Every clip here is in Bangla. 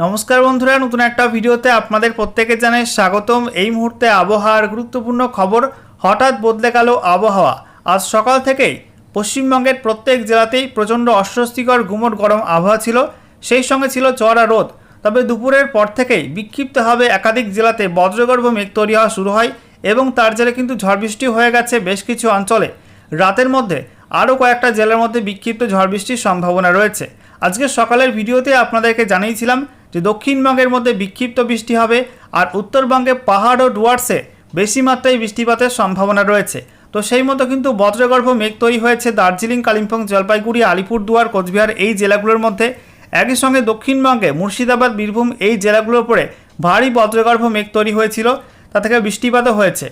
নমস্কার বন্ধুরা, নতুন একটা ভিডিওতে আপনাদের প্রত্যেকে জানাই স্বাগতম। এই মুহূর্তে আবহাওয়ার গুরুত্বপূর্ণ খবর। হঠাৎ বদলে গেল আবহাওয়া। আজ সকাল থেকেই পশ্চিমবঙ্গের প্রত্যেক জেলাতেই প্রচণ্ড অস্বস্তিকর গুমোট গরম আবহাওয়া ছিল, সেই সঙ্গে ছিল চড়া রোদ। তবে দুপুরের পর থেকেই বিক্ষিপ্তভাবে একাধিক জেলাতে বজ্রগর্ভ মেঘ তৈরি হওয়া শুরু হয় এবং তার জেরে কিন্তু ঝড় বৃষ্টি হয়ে গেছে বেশ কিছু অঞ্চলে। রাতের মধ্যে আরও কয়েকটা জেলার মধ্যে বিক্ষিপ্ত ঝড় বৃষ্টির সম্ভাবনা রয়েছে। আজকে সকালের ভিডিওতে আপনাদেরকে জানিয়েছিলাম যে দক্ষিণবঙ্গের মধ্যে বিক্ষিপ্ত বৃষ্টি হবে আর উত্তরবঙ্গে পাহাড় ও ডুয়ার্সে বেশি মাত্রায় বৃষ্টিপাতের সম্ভাবনা রয়েছে। তো সেই মতো কিন্তু বজ্রগর্ভ মেঘ তৈরি হয়েছে দার্জিলিং, কালিম্পং, জলপাইগুড়ি, আলিপুরদুয়ার, কোচবিহার এই জেলাগুলোর মধ্যে। একই সঙ্গে দক্ষিণবঙ্গে মুর্শিদাবাদ, বীরভূম এই জেলাগুলোর উপরে ভারী বজ্রগর্ভ মেঘ তৈরি হয়েছিল, তা থেকে বৃষ্টিপাতও হয়েছে।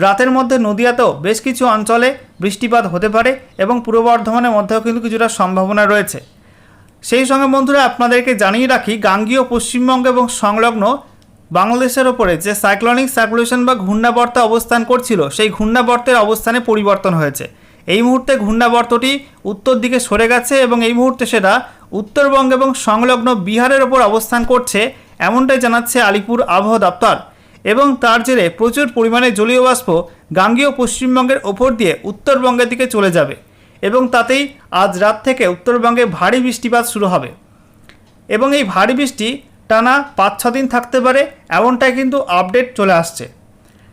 রাতের মধ্যে নদিয়াতেও বেশ কিছু অঞ্চলে বৃষ্টিপাত হতে পারে এবং পূর্ব বর্ধমানের মধ্যেও কিন্তু কিছুটা সম্ভাবনা রয়েছে। সেই সঙ্গে বন্ধুরা আপনাদেরকে জানিয়ে রাখি, গাঙ্গীয় পশ্চিমবঙ্গ এবং সংলগ্ন বাংলাদেশের ওপরে যে সাইক্লোনিক সার্কুলেশন বা ঘূর্ণাবর্ত অবস্থান করছিল, সেই ঘূর্ণাবর্তের অবস্থানে পরিবর্তন হয়েছে। এই মুহূর্তে ঘূর্ণাবর্তটি উত্তর দিকে সরে গেছে এবং এই মুহূর্তে সেটা উত্তরবঙ্গ এবং সংলগ্ন বিহারের ওপর অবস্থান করছে, এমনটাই জানাচ্ছে আলিপুর আবহাওয়া দপ্তর। এবং তার জেরে প্রচুর পরিমাণে জলীয় বাষ্প গাঙ্গীয় পশ্চিমবঙ্গের ওপর দিয়ে উত্তরবঙ্গের দিকে চলে যাবে এবং তাতেই আজ রাত থেকে উত্তরবঙ্গে ভারী বৃষ্টিপাত শুরু হবে এবং এই ভারী বৃষ্টি টানা 5-6 দিন থাকতে পারে, এমনটাই কিন্তু আপডেট চলে আসছে।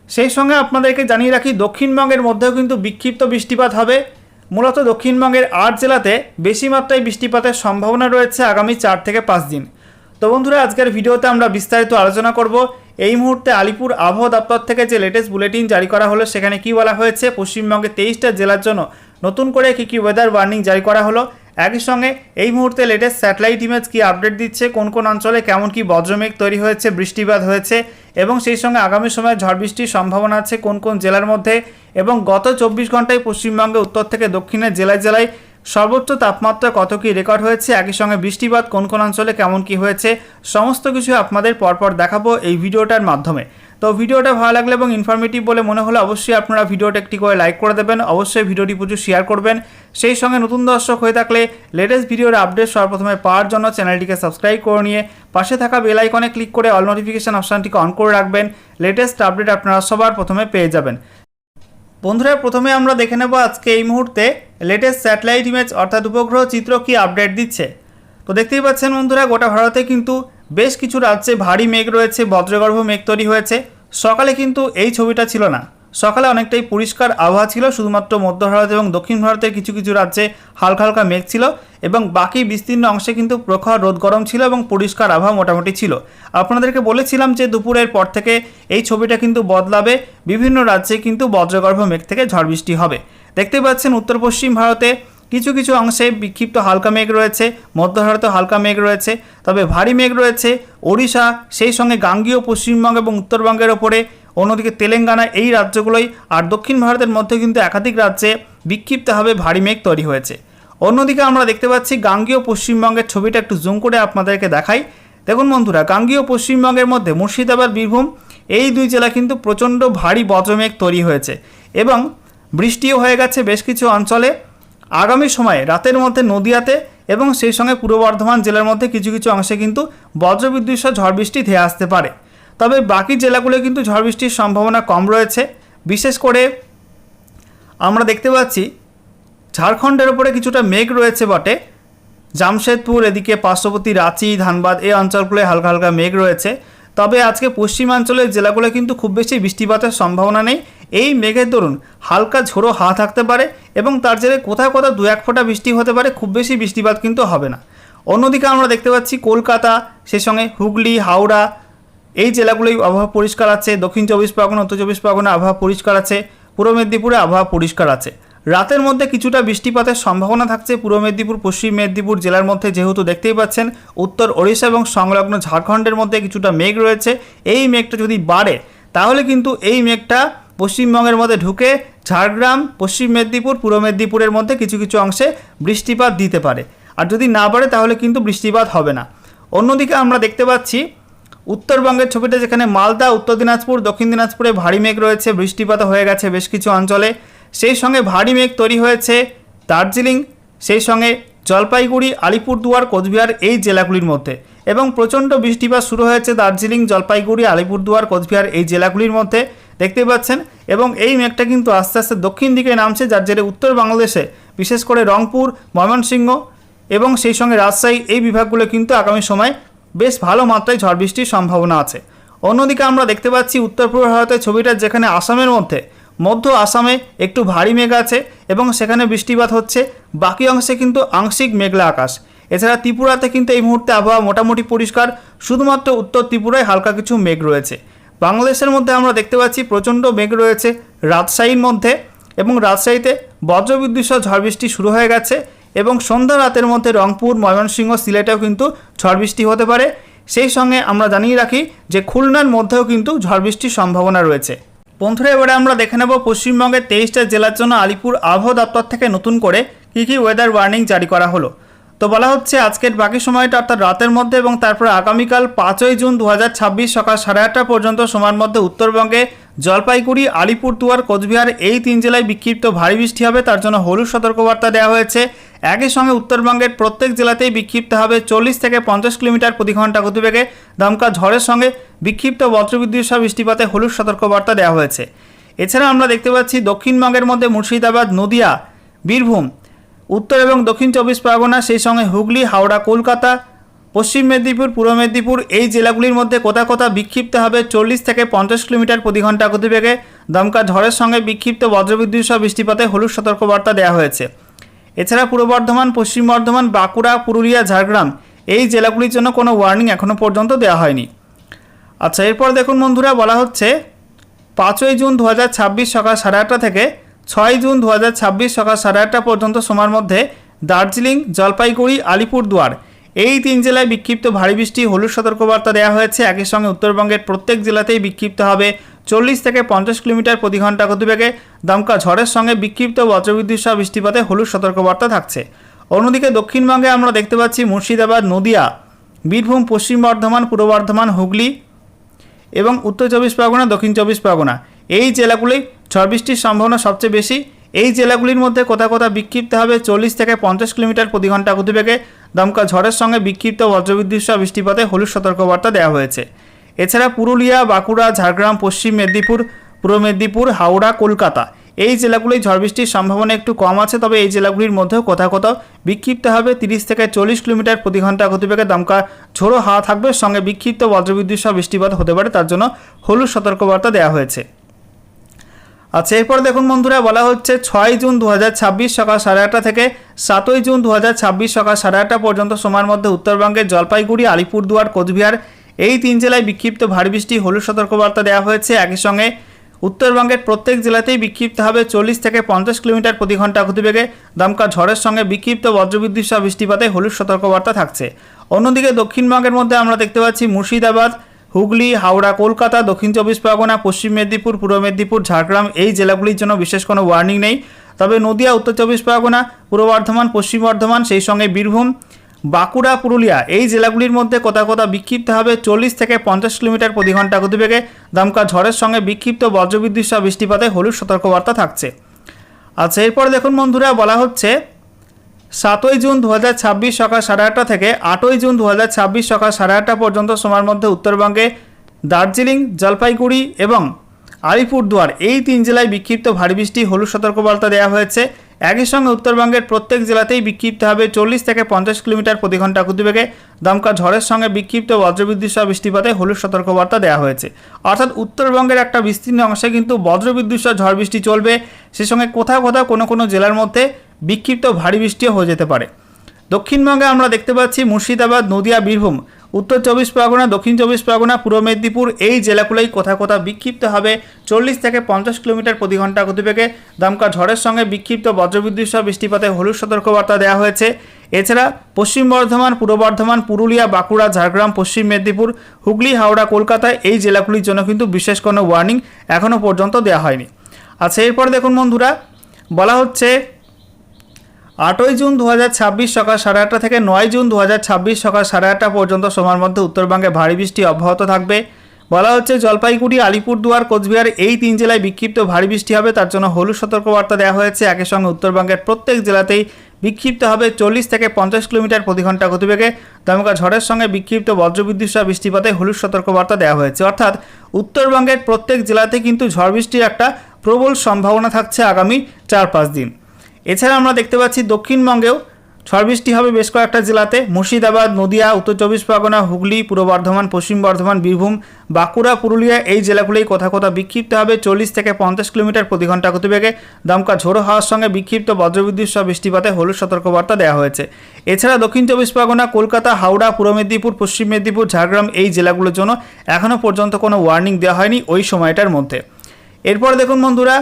সেই সঙ্গে আপনাদেরকে জানিয়ে রাখি, দক্ষিণবঙ্গের মধ্যেও কিন্তু বিক্ষিপ্ত বৃষ্টিপাত হবে। মূলত দক্ষিণবঙ্গের 8 জেলাতে বেশি মাত্রায় বৃষ্টিপাতের সম্ভাবনা রয়েছে আগামী 4 থেকে 5 দিন। তো বন্ধুরা, আজকের ভিডিওতে আমরা বিস্তারিত আলোচনা করব। এই মুহূর্তে আলিপুর আবহাওয়া দপ্তর থেকে যে লেটেস্ট বুলেটিন জারি করা হলো, সেখানে কি বলা হয়েছে, পশ্চিমবঙ্গে 23টা জেলার জন্য নতুন করে কী ওয়েদার ওয়ার্নিং জারি করা হলো। একই সঙ্গে এই মুহূর্তে লেটেস্ট স্যাটেলাইট ইমেজ কি আপডেট দিচ্ছে, কোন কোন অঞ্চলে কেমন কি বজ্রমেঘ তৈরি হয়েছে, বৃষ্টিপাত হয়েছে এবং সেই সঙ্গে আগামী সময়ে ঝড় বৃষ্টির সম্ভাবনা আছে কোন কোন জেলার মধ্যে। এবং গত 24 ঘন্টায় পশ্চিমবঙ্গে উত্তর থেকে দক্ষিণের জেলায় জেলায় সর্বোচ্চ তাপমাত্রা কত কী রেকর্ড হয়েছে, একই সঙ্গে বৃষ্টিপাত কোন কোন অঞ্চলে কেমন কী হয়েছে, সমস্ত কিছু আপনাদের পরপর দেখাবো এই ভিডিওটার মাধ্যমে। তো ভিডিওটা ভালো লাগলে এবং ইনফরমেটিভ বলে মনে হলে অবশ্যই আপনারা ভিডিওটা একটি করে লাইক করে দেবেন, অবশ্যই ভিডিওটি প্রচুর শেয়ার করবেন। সেই সঙ্গে নতুন দর্শক হয়ে থাকলে লেটেস্ট ভিডিওর আপডেট সর্বপ্রথমে পাওয়ার জন্য চ্যানেলটিকে সাবস্ক্রাইব করে নিয়ে পাশে থাকা বেল আইকনে ক্লিক করে অল নোটিফিকেশন অপশানটিকে অন করে রাখবেন। লেটেস্ট আপডেট আপনারা সবার প্রথমে পেয়ে যাবেন। বন্ধুরা, প্রথমে আমরা দেখে নেব আজকে এই মুহূর্তে লেটেস্ট স্যাটেলাইট ইমেজ অর্থাৎ উপগ্রহ চিত্র কি আপডেট দিচ্ছে। তো দেখতেই পাচ্ছেন বন্ধুরা, গোটা ভারতে কিন্তু বেশ কিছু রাজ্যে ভারী মেঘ রয়েছে, বজ্রগর্ভ মেঘ তৈরি হয়েছে। সকালে কিন্তু এই ছবিটা ছিল না, সকালে অনেকটাই পরিষ্কার আবহাওয়া ছিল, শুধুমাত্র মধ্য ভারত এবং দক্ষিণ ভারতের কিছু কিছু রাজ্যে হালকা হালকা মেঘ ছিল এবং বাকি বিস্তীর্ণ অংশে কিন্তু প্রখর রোদ গরম ছিল এবং পরিষ্কার আবহাওয়া মোটামুটি ছিল। আপনাদেরকে বলেছিলাম যে দুপুরের পর থেকে এই ছবিটা কিন্তু বদলাবে, বিভিন্ন রাজ্যে কিন্তু বজ্রগর্ভ মেঘ থেকে ঝড় বৃষ্টি হবে। দেখতে পাচ্ছেন উত্তর পশ্চিম ভারতে কিছু কিছু অংশে বিক্ষিপ্ত হালকা মেঘ রয়েছে, মধ্য ভারতে হালকা মেঘ রয়েছে, তবে ভারী মেঘ রয়েছে ওড়িশা, সেই সঙ্গে গাঙ্গীয় পশ্চিমবঙ্গ এবং উত্তরবঙ্গের ওপরে, অন্যদিকে তেলেঙ্গানা এই রাজ্যগুলোই। আর দক্ষিণ ভারতের মধ্যে কিন্তু একাধিক রাজ্যে বিক্ষিপ্তভাবে ভারী মেঘ তৈরি হয়েছে। অন্যদিকে আমরা দেখতে পাচ্ছি গাঙ্গীয় পশ্চিমবঙ্গের ছবিটা একটু জুম করে আপনাদেরকে দেখাই। দেখুন বন্ধুরা, গাঙ্গীয় পশ্চিমবঙ্গের মধ্যে মুর্শিদাবাদ, বীরভূম এই দুই জেলা কিন্তু প্রচণ্ড ভারী বজ্রমেঘ তৈরি হয়েছে এবং বৃষ্টিও হয়ে গেছে বেশ কিছু অঞ্চলে। আগামী সময়ে রাতের মধ্যে নদিয়াতে এবং সেই সঙ্গে পূর্ব বর্ধমান জেলার মধ্যে কিছু কিছু অংশে কিন্তু বজ্রবিদ্যুৎ সহ ঝড় বৃষ্টি ধেয়ে আসতে পারে। তবে বাকি জেলাগুলো কিন্তু ঝড় বৃষ্টির সম্ভাবনা কম রয়েছে। বিশেষ করে আমরা দেখতে পাচ্ছি ঝাড়খণ্ডের ওপরে কিছুটা মেঘ রয়েছে বটে, জামশেদপুর, এদিকে পার্শ্ববর্তী রাঁচি, ধানবাদ এই অঞ্চলগুলোয় হালকা হালকা মেঘ রয়েছে। তবে আজকে পশ্চিমাঞ্চলের জেলাগুলো কিন্তু খুব বেশি বৃষ্টিপাতের সম্ভাবনা নেই। এই মেঘের দরুন হালকা ঝোড়ো হাওয়া থাকতে পারে এবং তার জেরে কোথাও কোথাও 2-1 ফোঁটা বৃষ্টি হতে পারে, খুব বেশি বৃষ্টিপাত কিন্তু হবে না। অন্যদিকে আমরা দেখতে পাচ্ছি কলকাতা, সেই সঙ্গে হুগলি, হাওড়া এই জেলাগুলোই আবহাওয়া পরিষ্কার আছে। দক্ষিণ 24 পরগনা, উত্তর 24 পরগনা আবহাওয়া পরিষ্কার আছে। পূর্ব মেদিনীপুরে আবহাওয়া পরিষ্কার আছে। রাতের মধ্যে কিছুটা বৃষ্টিপাতের সম্ভাবনা থাকছে পূর্ব মেদিনীপুর, পশ্চিম মেদিনীপুর জেলার মধ্যে, যেহেতু দেখতেই পাচ্ছেন উত্তর ওড়িশা এবং সংলগ্ন ঝাড়খণ্ডের মধ্যে কিছুটা মেঘ রয়েছে। এই মেঘটা যদি বাড়ে তাহলে কিন্তু এই মেঘটা পশ্চিমবঙ্গের মধ্যে ঢুকে ঝাড়গ্রাম, পশ্চিম মেদিনীপুর, পূর্ব মেদিনীপুরের মধ্যে কিছু কিছু অংশে বৃষ্টিপাত দিতে পারে। আর যদি না বাড়ে তাহলে কিন্তু বৃষ্টিপাত হবে না। অন্যদিকে আমরা দেখতে পাচ্ছি উত্তরবঙ্গের ছবিটা, যেখানে মালদা, উত্তর দিনাজপুর, দক্ষিণ দিনাজপুরে ভারী মেঘ রয়েছে, বৃষ্টিপাত হয়ে গেছে বেশ কিছু অঞ্চলে। সেই সঙ্গে ভারী মেঘ তৈরি হয়েছে দার্জিলিং, সেই সঙ্গে জলপাইগুড়ি, আলিপুরদুয়ার, কোচবিহার এই জেলাগুলির মধ্যে। এবং প্রচণ্ড বৃষ্টিপাত শুরু হয়েছে দার্জিলিং, জলপাইগুড়ি, আলিপুরদুয়ার, কোচবিহার এই জেলাগুলির মধ্যে, দেখতে পাচ্ছেন। এবং এই মেঘটা কিন্তু আস্তে আস্তে দক্ষিণ দিকে নামছে, যার জেরে উত্তর বাংলাদেশে বিশেষ করে রংপুর, ময়মনসিংহ এবং সেই সঙ্গে রাজশাহী এই বিভাগগুলো কিন্তু আগামী সময় বেশ ভালো মাত্রায় ঝড় বৃষ্টির সম্ভাবনা আছে। অন্যদিকে আমরা দেখতে পাচ্ছি উত্তর পূর্ব ভারতের ছবিটা, যেখানে আসামের মধ্য আসামে একটু ভারী মেঘ আছে এবং সেখানে বৃষ্টিপাত হচ্ছে, বাকি অংশে কিন্তু আংশিক মেঘলা আকাশ। এছাড়া ত্রিপুরাতে কিন্তু এই মুহূর্তে আবহাওয়া মোটামুটি পরিষ্কার, শুধুমাত্র উত্তর ত্রিপুরায় হালকা কিছু মেঘ রয়েছে। বাংলাদেশের মধ্যে আমরা দেখতে পাচ্ছি প্রচণ্ড মেঘ রয়েছে রাজশাহীর মধ্যে, এবং রাজশাহীতে বজ্রবিদ্যুৎ সহ ঝড় বৃষ্টি শুরু হয়ে গেছে। এবং সন্ধ্যা রাতের মধ্যে রংপুর, ময়মনসিংহ, সিলেটেও কিন্তু ঝড় বৃষ্টি হতে পারে। সেই সঙ্গে আমরা জানিয়ে রাখি যে খুলনার মধ্যেও কিন্তু ঝড় বৃষ্টির সম্ভাবনা রয়েছে। বন্ধুরা, এবারে আমরা দেখে নেব পশ্চিমবঙ্গের 23টা জেলার জন্য আলিপুর আবহাওয়া দপ্তর থেকে নতুন করে কী ওয়েদার ওয়ার্নিং জারি করা হলো। তো বলা হচ্ছে আজকের বাকি সময়টা অর্থাৎ রাতের মধ্যে এবং তারপর আগামীকাল 5ই জুন 2026 সকাল 8:30 পর্যন্ত সময়ের মধ্যে উত্তরবঙ্গে জলপাইগুড়ি, আলিপুরদুয়ার, কোচবিহার এই 3 জেলায় বিক্ষিপ্ত ভারী বৃষ্টি হবে, তার জন্য হলুদ সতর্কবার্তা দেওয়া হয়েছে। একই সঙ্গে উত্তরবঙ্গের প্রত্যেক জেলাতেই বিক্ষিপ্ত হবে 40 থেকে 50 কিলোমিটার প্রতি ঘন্টা গতিবেগে দমকা ঝড়ের সঙ্গে বিক্ষিপ্ত বজ্রবিদ্যুৎ সহ বৃষ্টিপাতে হলুদ সতর্কবার্তা দেওয়া হয়েছে। এছাড়া আমরা দেখতে পাচ্ছি দক্ষিণবঙ্গের মধ্যে মুর্শিদাবাদ, নদিয়া, বীরভূম, উত্তর এবং দক্ষিণ 24 পরগনা, সেই সঙ্গে হুগলি, হাওড়া, কলকাতা, পশ্চিম মেদিনীপুর, পূর্ব মেদিনীপুর এই জেলাগুলির মধ্যে কোথাও কোথাও বিক্ষিপ্ত হবে 40 থেকে 50 কিলোমিটার প্রতি ঘন্টা গতিবেগে দমকা ঝড়ের সঙ্গে বিক্ষিপ্ত বজ্রবিদ্যুৎ সহ বৃষ্টিপাতে হলুদ সতর্কবার্তা দেওয়া হয়েছে। এছাড়া পূর্ব বর্ধমান, পশ্চিম বর্ধমান, বাঁকুড়া, পুরুলিয়া, ঝাড়গ্রাম এই জেলাগুলির জন্য কোনো ওয়ার্নিং এখনও পর্যন্ত দেওয়া হয়নি। আচ্ছা, এরপর দেখুন বন্ধুরা, বলা হচ্ছে 5ই জুন 2026 সকাল 8:30 থেকে 6ই জুন 2026 সকাল 8:30 পর্যন্ত সময়ের মধ্যে দার্জিলিং, জলপাইগুড়ি, আলিপুরদুয়ার এই 3 জেলায় বিক্ষিপ্ত ভারী বৃষ্টি হলুদ সতর্কবার্তা দেওয়া হয়েছে। একই সঙ্গে উত্তরবঙ্গের প্রত্যেক জেলাতেই বিক্ষিপ্ত হবে 40 থেকে 50 কিলোমিটার প্রতি ঘন্টা গতিবেগে দমকা ঝড়ের সঙ্গে বিক্ষিপ্ত বজ্রবিদ্যুৎ সহ বৃষ্টিপাতে হলুদ সতর্কবার্তা থাকছে। অন্যদিকে দক্ষিণবঙ্গে আমরা দেখতে পাচ্ছি মুর্শিদাবাদ, নদিয়া, বীরভূম, পশ্চিম বর্ধমান, পূর্ব বর্ধমান, হুগলি এবং উত্তর 24 পরগনা, দক্ষিণ 24 পরগনা এই জেলাগুলোই ঝড় বৃষ্টির সম্ভাবনা সবচেয়ে বেশি। এই জেলাগুলির মধ্যে কোথাও কোথাও বিক্ষিপ্ত হবে 40 থেকে 50 কিলোমিটার প্রতি ঘন্টা গতিবেগে দমকা ঝড়ের সঙ্গে বিক্ষিপ্ত বজ্রবিদ্যুৎ সহ বৃষ্টিপাতে হলুদ সতর্কবার্তা দেওয়া হয়েছে। এছাড়া পুরুলিয়া, বাঁকুড়া, ঝাড়গ্রাম, পশ্চিম মেদিনীপুর, পূর্ব মেদিনীপুর, হাওড়া, কলকাতা এই জেলাগুলোই ঝড় বৃষ্টির সম্ভাবনা একটু কম আছে, তবে এই জেলাগুলির মধ্যেও কোথাও কোথাও বিক্ষিপ্ত হবে 30 থেকে 40 কিলোমিটার প্রতি ঘন্টা গতিবেগে দমকা ঝোড়ো হাওয়া থাকবে, সঙ্গে বিক্ষিপ্ত বজ্রবিদ্যুৎ সহ বৃষ্টিপাত হতে পারে, তার জন্য হলুদ সতর্কবার্তা দেওয়া হয়েছে। আচ্ছা, এরপর দেখুন বন্ধুরা, বলা হচ্ছে 6ই জুন 2026 সকাল 8:30 থেকে 7ই জুন 2026 সকাল 8:30 পর্যন্ত সময়ের মধ্যে উত্তরবঙ্গের জলপাইগুড়ি, আলিপুরদুয়ার, কোচবিহার এই 3 জেলায় বিক্ষিপ্ত ভারী বৃষ্টি হলুদ সতর্কবার্তা দেওয়া হয়েছে। একই সঙ্গে উত্তরবঙ্গের প্রত্যেক জেলাতেই বিক্ষিপ্ত হবে 40 থেকে 50 কিলোমিটার প্রতি ঘন্টা গতিবেগে দমকা ঝড়ের সঙ্গে বিক্ষিপ্ত বজ্রবিদ্যুৎ সহ বৃষ্টিপাতে হলুদ সতর্কবার্তা থাকছে। অন্যদিকে দক্ষিণবঙ্গের মধ্যে আমরা দেখতে পাচ্ছি মুর্শিদাবাদ, হুগলি, হাওড়া, কলকাতা, দক্ষিণ 24 পরগনা, পশ্চিম মেদিনীপুর, পূর্ব মেদিনীপুর, ঝাড়গ্রাম এই জেলাগুলির জন্য বিশেষ কোনো ওয়ার্নিং নেই। তবে নদিয়া, উত্তর 24 পরগনা, পূর্ব বর্ধমান, পশ্চিম বর্ধমান, সেই সঙ্গে বীরভূম, বাঁকুড়া, পুরুলিয়া এই জেলাগুলির মধ্যে কোথাও কোথাও বিক্ষিপ্ত হবে 40 থেকে 50 কিলোমিটার প্রতি ঘন্টা গতিবেগে দমকা ঝড়ের সঙ্গে বিক্ষিপ্ত বজ্রবিদ্যুৎ সহ বৃষ্টিপাতে হলুদ সতর্কবার্তা থাকছে। আচ্ছা, এরপর দেখুন বন্ধুরা, বলা হচ্ছে 7ই জুন 2026 সকাল 8:30 থেকে 8ই জুন 2026 সকাল 8:30 পর্যন্ত সময়ের মধ্যে উত্তরবঙ্গে দার্জিলিং, জলপাইগুড়ি এবং আলিপুরদুয়ার এই 3 জেলায় বিক্ষিপ্ত ভারী বৃষ্টি হলুদ সতর্কবার্তা দেওয়া হয়েছে। একই সঙ্গে উত্তরবঙ্গের প্রত্যেক জেলাতেই বিক্ষিপ্ত হবে 40 থেকে 50 কিলোমিটার প্রতি ঘন্টা গতিবেগে দমকা ঝড়ের সঙ্গে বিক্ষিপ্ত বজ্রবিদ্যুৎ সহ বৃষ্টিপাতে হলুদ সতর্কবার্তা দেওয়া হয়েছে। অর্থাৎ উত্তরবঙ্গের একটা বিস্তীর্ণ অংশে কিন্তু বজ্রবিদ্যুৎ সহ ঝড় বৃষ্টি চলবে, সেই সঙ্গে কোথাও কোথাও কোনো জেলার মধ্যে বিক্ষিপ্ত ভারী বৃষ্টিও হয়ে যেতে পারে। দক্ষিণবঙ্গে আমরা দেখতে পাচ্ছি মুর্শিদাবাদ, নদিয়া, বীরভূম, উত্তর 24 পরগনা, দক্ষিণ 24 পরগনা, পূর্ব মেদিনীপুর এই জেলাগুলোই কোথাও কোথাও বিক্ষিপ্ত হবে 40 থেকে 50 কিলোমিটার প্রতি ঘন্টা গতিবেগে দমকা ঝড়ের সঙ্গে বিক্ষিপ্ত বজ্রবিদ্যুৎ সহ বৃষ্টিপাতে হলুদ সতর্কবার্তা দেওয়া হয়েছে। এছাড়া পশ্চিম বর্ধমান, পূর্ব বর্ধমান, পুরুলিয়া, বাঁকুড়া, ঝাড়গ্রাম, পশ্চিম মেদিনীপুর, হুগলি, হাওড়া, কলকাতা এই জেলাগুলির জন্য কিন্তু বিশেষ কোনো ওয়ার্নিং এখনও পর্যন্ত দেওয়া হয়নি। আচ্ছা, এরপর দেখুন বন্ধুরা, বলা হচ্ছে 8ই জুন 2026 সকাল 8:30 থেকে 9ই জুন 2026 সকাল 8:30 পর্যন্ত সময়ের মধ্যে উত্তরবঙ্গে ভারী বৃষ্টি অব্যাহত থাকবে। বলা হচ্ছে জলপাইগুড়ি, আলিপুরদুয়ার, কোচবিহার এই 3 জেলায় বিক্ষিপ্ত ভারী বৃষ্টি হবে, তার জন্য হলুদ সতর্কবার্তা দেওয়া হয়েছে। একই সঙ্গে উত্তরবঙ্গের প্রত্যেক জেলাতেই বিক্ষিপ্ত হবে 40 থেকে 50 কিলোমিটার প্রতি ঘন্টা গতিবেগে। দমকা ঝড়ের সঙ্গে বিক্ষিপ্ত বজ্রবিদ্যুৎ সহ বৃষ্টিপাতে হলুদ সতর্কবার্তা দেওয়া হয়েছে। অর্থাৎ উত্তরবঙ্গের প্রত্যেক জেলাতে কিন্তু ঝড় বৃষ্টির একটা প্রবল সম্ভাবনা থাকছে আগামী 4-5 দিন। এছাড়া আমরা দেখতে পাচ্ছি দক্ষিণবঙ্গেও ঝড় বৃষ্টি হবে বেশ কয়েকটা জেলাতে। মুর্শিদাবাদ, নদিয়া, উত্তর চব্বিশ পরগনা, হুগলি, পূর্ব বর্ধমান, পশ্চিম বর্ধমান, বীরভূম, বাঁকুড়া, পুরুলিয়া এই জেলাগুলোই কোথাও কোথাও বিক্ষিপ্ত হবে 40 থেকে 50 কিলোমিটার প্রতি ঘন্টা গতিবেগে। দমকা ঝোড়ো হাওয়ার সঙ্গে বিক্ষিপ্ত বজ্রবিদ্যুৎ সহ বৃষ্টিপাতে হলুদ সতর্কবার্তা দেওয়া হয়েছে। এছাড়া দক্ষিণ চব্বিশ পরগনা, কলকাতা, হাওড়া, পূর্ব মেদিনীপুর, পশ্চিম মেদিনীপুর, ঝাড়গ্রাম এই জেলাগুলোর জন্য এখনও পর্যন্ত কোনো ওয়ার্নিং দেওয়া হয়নি ওই সময়টার মধ্যে। এরপর দেখুন বন্ধুরা,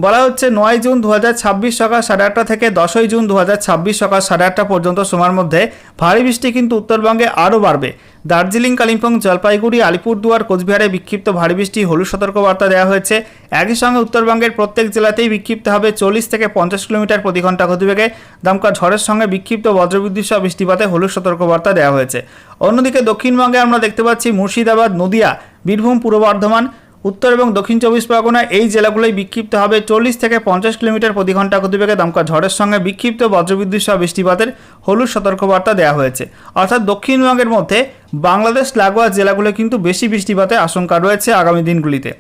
বলা হচ্ছে 9 জুন 2026 সকাল 8:30 থেকে 10 জুন 2026 সকাল 8:30 পর্যন্ত সময়ের মধ্যে ভারী বৃষ্টি কিন্তু উত্তরবঙ্গে আরও বাড়বে। দার্জিলিং, কালিম্পং, জলপাইগুড়ি, আলিপুরদুয়ার, কোচবিহারে বিক্ষিপ্ত ভারী বৃষ্টি হলুদ সতর্কবার্তা দেওয়া হয়েছে। একই সঙ্গে উত্তরবঙ্গের প্রত্যেক জেলাতেই বিক্ষিপ্ত হবে 40 থেকে 50 কিলোমিটার প্রতি ঘন্টা গতিবেগে। দমকা ঝড়ের সঙ্গে বিক্ষিপ্ত বজ্রবিদ্যুৎ সহ বৃষ্টিপাতে হলুদ সতর্কবার্তা দেওয়া হয়েছে। অন্যদিকে দক্ষিণবঙ্গে আমরা দেখতে পাচ্ছি মুর্শিদাবাদ, নদিয়া, বীরভূম, পূর্ব বর্ধমান, উত্তর এবং দক্ষিণ চব্বিশ পরগনা এই জেলাগুলোই বিক্ষিপ্ত হবে 40 থেকে 50 কিলোমিটার প্রতি ঘন্টা গতিবেগে। দমকা ঝড়ের সঙ্গে বিক্ষিপ্ত বজ্রবিদ্যুৎ সহ বৃষ্টিপাতের হলুদ সতর্কবার্তা দেওয়া হয়েছে। অর্থাৎ দক্ষিণবঙ্গের মধ্যে বাংলাদেশ লাগোয়া জেলাগুলো কিন্তু বেশি বৃষ্টিপাতের আশঙ্কা রয়েছে আগামী দিনগুলিতে।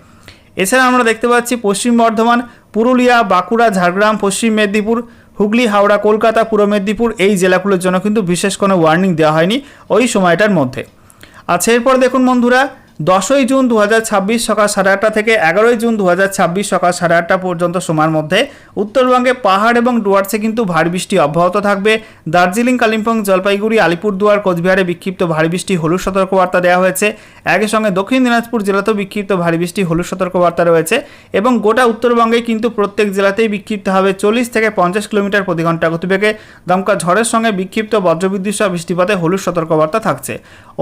এছাড়া আমরা দেখতে পাচ্ছি পশ্চিম বর্ধমান, পুরুলিয়া, বাঁকুড়া, ঝাড়গ্রাম, পশ্চিম মেদিনীপুর, হুগলি, হাওড়া, কলকাতা, পূর্ব মেদিনীপুর এই জেলাগুলোর জন্য কিন্তু বিশেষ কোনো ওয়ার্নিং দেওয়া হয়নি ওই সময়টার মধ্যে। আচ্ছা, এরপর দেখুন বন্ধুরা, 10 জুন 2026 সকাল 8:30 থেকে 11 জুন 2026 সকাল 8:30 পর্যন্ত সময়ের মধ্যে উত্তরবঙ্গে পাহাড় এবং ডুয়ার্সে কিন্তু ভারী বৃষ্টি অব্যাহত থাকবে। দার্জিলিং, কালিম্পং, জলপাইগুড়ি, আলিপুরদুয়ার, কোচবিহারে বিক্ষিপ্ত ভারী বৃষ্টি হলুদ সতর্কবার্তা দেওয়া হয়েছে। একই সঙ্গে দক্ষিণ দিনাজপুর জেলাতেও বিক্ষিপ্ত ভারী বৃষ্টি হলুদ সতর্কবার্তা রয়েছে এবং গোটা উত্তরবঙ্গে কিন্তু প্রত্যেক জেলাতেই বিক্ষিপ্ত হবে 40 থেকে 50 কিলোমিটার প্রতি ঘন্টা গতিবেগে। দমকা ঝড়ের সঙ্গে বিক্ষিপ্ত বজ্রবিদ্যুৎ সহ বৃষ্টিপাতে হলুদ সতর্কবার্তা থাকছে।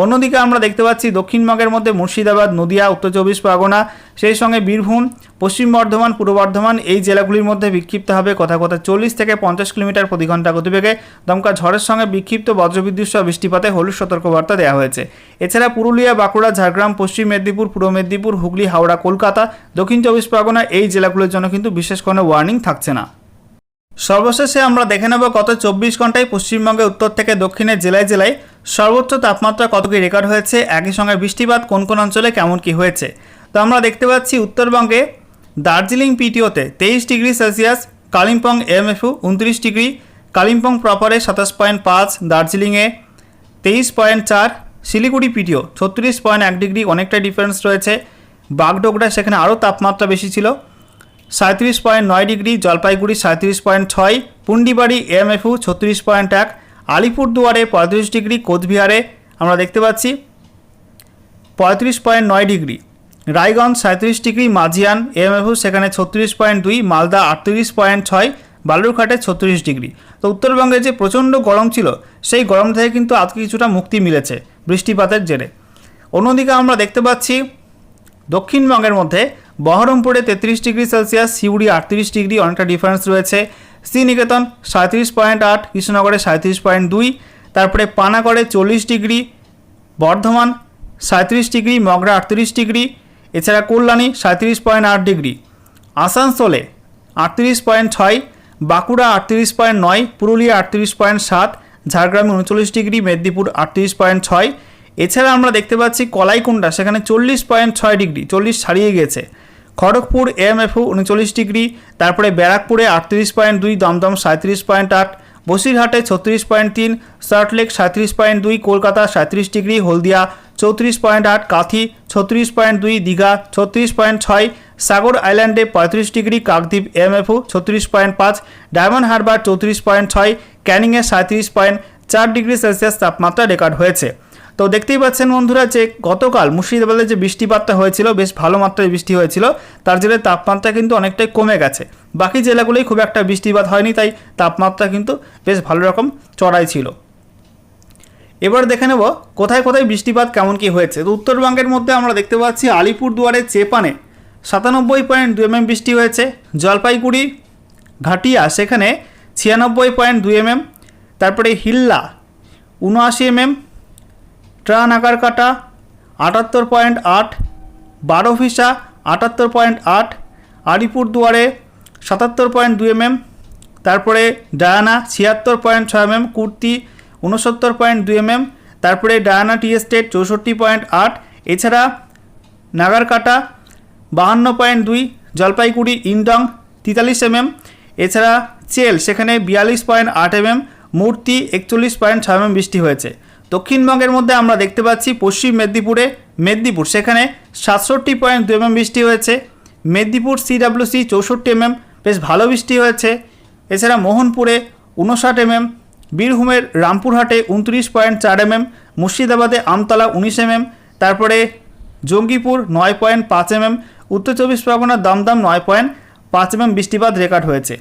অন্যদিকে আমরা দেখতে পাচ্ছি দক্ষিণবঙ্গের মধ্যে মুর্শিদাবাদ, নদিয়া, উত্তর চব্বিশ পরগনা, সেই সঙ্গে বীরভূম, পশ্চিম বর্ধমান, পূর্ব বর্ধমান এই জেলাগুলির মধ্যে বিক্ষিপ্ত হবে কোথাও কোথাও 40 থেকে 50 কিলোমিটার প্রতি ঘন্টা গতিবেগে। দমকা ঝড়ের সঙ্গে বিক্ষিপ্ত বজ্রবিদ্যুৎ সহ বৃষ্টিপাতে হলুদ সতর্কবার্তা দেওয়া হয়েছে। এছাড়া পুরুলিয়া, বাঁকুড়া, ঝাড়গ্রাম, পশ্চিম মেদিনীপুর, পূর্ব মেদিনীপুর, হুগলি, হাওড়া, কলকাতা, দক্ষিণ চব্বিশ পরগনা এই জেলাগুলোর জন্য কিন্তু বিশেষ কোনো ওয়ার্নিং থাকছে না। সর্বশেষে আমরা দেখে নেব গত 24 ঘন্টায় পশ্চিমবঙ্গের উত্তর থেকে দক্ষিণের জেলায় জেলায় সর্বোচ্চ তাপমাত্রা কত কি রেকর্ড হয়েছে, একই সঙ্গে বৃষ্টিপাত কোন কোন অঞ্চলে কেমন কি হয়েছে। তো আমরা দেখতে পাচ্ছি উত্তরবঙ্গে দার্জিলিং পিটিওতে 23 degree Celsius, Kalimpong MFU 29 degree, Kalimpong প্রপারে 27.5, দার্জিলিংয়ে 23.4, শিলিগুড়ি পিটিও 36.1 ডিগ্রি, অনেকটা ডিফারেন্স রয়েছে। বাগডোগরা সেখানে আরও তাপমাত্রা বেশি ছিল 37.9 ডিগ্রি, জলপাইগুড়ি 37.6, পুন্ডিবাড়ি এমএফইউ 36.1, আলিপুরদুয়ারে 35 ডিগ্রি, কোচবিহারে আমরা দেখতে পাচ্ছি 35.9 degree, Raiganj 37 degree, Majhian MFU সেখানে 36.2, মালদা 38.6, বালুরঘাটে 36 ডিগ্রি। তো উত্তরবঙ্গে যে প্রচণ্ড গরম ছিল সেই গরম থেকে কিন্তু আজকে কিছুটা মুক্তি মিলেছে বৃষ্টিপাতের জেরে। অন্যদিকে আমরা দেখতে পাচ্ছি দক্ষিণবঙ্গের মধ্যে বহরমপুরে 33 ডিগ্রি সেলসিয়াস, সিউড়ি 38 ডিগ্রি, অনেকটা ডিফারেন্স রয়েছে। শ্রীনিকেতন 37.8, কৃষ্ণনগরে 37.2, তারপরে পানাগড়ে 40 degree, Bardhaman 37 degree, Magra 38 degree, এছাড়া কল্যাণী 37.8 ডিগ্রি, আসানসোলে 38.6, বাঁকুড়া 38.9, পুরুলিয়া 38.7, ঝাড়গ্রামে 39 ডিগ্রি, মেদিনীপুর 38.6। এছাড়া আমরা দেখতে পাচ্ছি কলাইকুণ্ডা সেখানে 40.6 ডিগ্রি, 40 ছাড়িয়ে গেছে। খড়গপুর এমএফইউ 39 ডিগ্রি, তারপরে ব্যারাকপুরে 38.2, দমদম 37.8, বসিরহাটে 36.3, সল্টলেক 37.2, কলকাতা 37 ডিগ্রি, হলদিয়া 34.8, কাথি 36.2, দীঘা 36.6, সাগর আইল্যান্ডে 35 degree, Kakdwip MFU 36.5, Diamond Harbour 34.6, ক্যানিংয়ে 37.4 ডিগ্রি সেলসিয়াস তাপমাত্রা রেকর্ড হয়েছে। তো দেখতেই পাচ্ছেন বন্ধুরা যে গতকাল মুর্শিদাবাদে যে বৃষ্টিপাতটা হয়েছিল, বেশ ভালো মাত্রায় বৃষ্টি হয়েছিল, তার জেরে তাপমাত্রা কিন্তু অনেকটাই কমে গেছে। বাকি জেলাগুলোই খুব একটা বৃষ্টিপাত হয়নি, তাই তাপমাত্রা কিন্তু বেশ ভালো রকম চড়াই ছিল। এবার দেখে নেব কোথায় কোথায় বৃষ্টিপাত কেমন কি হয়েছে। তো উত্তরবঙ্গের মধ্যে আমরা দেখতে পাচ্ছি আলিপুরদুয়ারে চেপানে 97.2 mm বৃষ্টি হয়েছে, জলপাইগুড়ি ঘাটিয়া সেখানে 96.2 mm, তারপরে হিল্লা 79 mm, ট্রানাগারকাটা 78.8, বারোভিসা 78.8, আলিপুরদুয়ারে 77.2 mm, তারপরে ডায়ানা 76.6 mm, কুর্তি 69.2 mm, তারপরে ডায়ানা টি এস্টেট 64.8, এছাড়া নাগারকাটা 52.2, জলপাইগুড়ি ইন্ডং 43 mm, এছাড়া চেল সেখানে 42.8 mm, মূর্তি 41.6 mm বৃষ্টি হয়েছে। দক্ষিণবঙ্গের মধ্যে আমরা দেখতে পাচ্ছি পশ্চিম মেদিনীপুর সেখানে 67.2 mm বৃষ্টি হয়েছে। মেদিনীপুর CWC 64 mm, বেশ ভালো বৃষ্টি হয়েছে। এছাড়া মোহনপুরে 59 mm, বীরভূমের রামপুরহাটে 29.4 mm, মুর্শিদাবাদে আমতলা 19 mm, তারপরে জঙ্গিপুর 9.5 mm, উত্তর চব্বিশ পরগনার দমদম 9.5 mm বৃষ্টিপাত রেকর্ড হয়েছে।